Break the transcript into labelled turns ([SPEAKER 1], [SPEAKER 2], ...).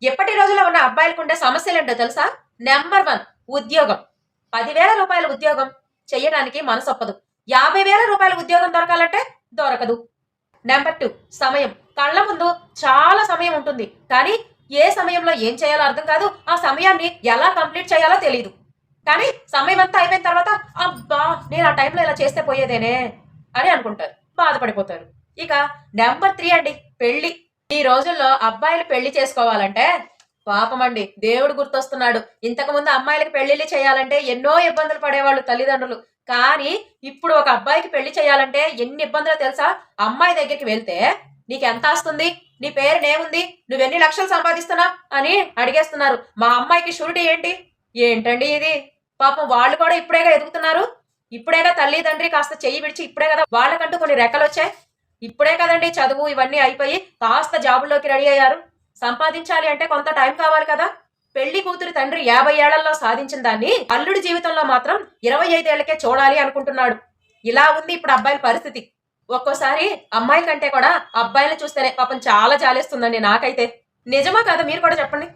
[SPEAKER 1] ఎప్పటి రోజుల్లో ఉన్న అబ్బాయిలకు ఉండే సమస్యలేంటో తెలుసా? నెంబర్ 1 ఉద్యోగం. 10,000 రూపాయల ఉద్యోగం చెయ్యడానికి మనసొప్పదు. 50,000 రూపాయల ఉద్యోగం దొరకాలంటే దొరకదు. నెంబర్ 2 సమయం. కళ్ళ ముందు చాలా సమయం ఉంటుంది. కానీ ఏ సమయంలో ఏం చేయాలో అర్థం కాదు. ఆ సమయాన్ని ఎలా కంప్లీట్ చేయాలో తెలీదు. కానీ సమయమంతా అయిపోయిన తర్వాత అబ్బా! నేను ఆ టైంలో ఇలా చేస్తే పోయేదేనే అని అనుకుంటారు. బాధపడిపోతారు. ఇక నెంబర్ 3 అండి పెళ్లి. ఈ రోజుల్లో అబ్బాయిలు పెళ్లి చేసుకోవాలంటే పాపమండి దేవుడు గుర్తొస్తున్నాడు. ఇంతకుముందు అమ్మాయిలకి పెళ్లిళ్లు చేయాలంటే ఎన్నో ఇబ్బందులు పడేవాళ్ళు తల్లిదండ్రులు. కానీ ఇప్పుడు ఒక అబ్బాయికి పెళ్లి చేయాలంటే ఎన్ని ఇబ్బందులో తెలుసా? అమ్మాయి దగ్గరికి వెళ్తే నీకెంత ఆస్తుంది? నీ పేరునేముంది? నువ్వెన్ని లక్షలు సంపాదిస్తున్నావు? అని అడిగేస్తున్నారు. మా అమ్మాయికి షూరిటీ ఏంటి? ఏంటండి ఇది? పాపం వాళ్ళు కూడా ఇప్పుడేగా ఎదుగుతున్నారు. ఇప్పుడేగా తల్లి తండ్రి కాస్త చెయ్యి విడిచి ఇప్పుడే కదా వాళ్ళకంటూ కొన్ని రెక్కలొచ్చాయి. ఇప్పుడే కదండి చదువు ఇవన్నీ అయిపోయి కాస్త జాబుల్లోకి రెడీ అయ్యారు. సంపాదించాలి అంటే కొంత టైం కావాలి కదా. పెళ్లి కూతురి తండ్రి 50 ఏళ్లలో సాధించిన దాన్ని అల్లుడి జీవితంలో మాత్రం 25 ఏళ్లకే చూడాలి అనుకుంటున్నాడు. ఇలా ఉంది ఇప్పుడు అబ్బాయిల పరిస్థితి. ఒక్కోసారి అమ్మాయిల కంటే కూడా అబ్బాయిలు చూస్తేనే పాపం చాలా జాలేస్తుందండి నాకైతే. నిజమా కాదా మీరు కూడా చెప్పండి.